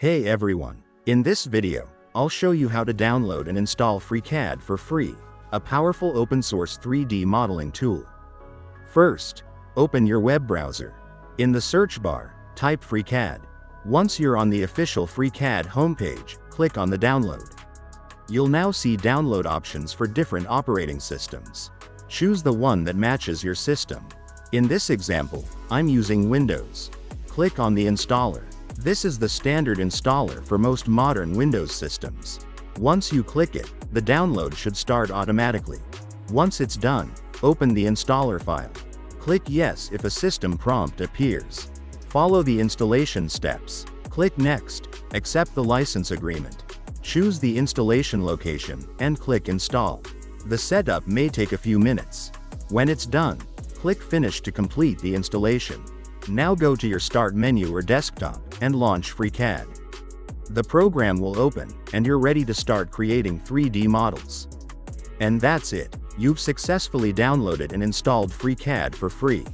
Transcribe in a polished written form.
Hey everyone, in this video, I'll show you how to download and install FreeCAD for free, a powerful open source 3D modeling tool. First, open your web browser. In the search bar, type FreeCAD. Once you're on the official FreeCAD homepage, click on the download. You'll now see download options for different operating systems. Choose the one that matches your system. In this example, I'm using Windows. Click on the installer. This is the standard installer for most modern Windows systems. Once you click it, the download should start automatically. Once it's done, open the installer file. Click Yes if a system prompt appears. Follow the installation steps. Click Next, accept the license agreement. Choose the installation location, and click Install. The setup may take a few minutes. When it's done, click Finish to complete the installation. Now go to your Start menu or desktop, and launch FreeCAD. The program will open, and you're ready to start creating 3D models. And that's it, you've successfully downloaded and installed FreeCAD for free.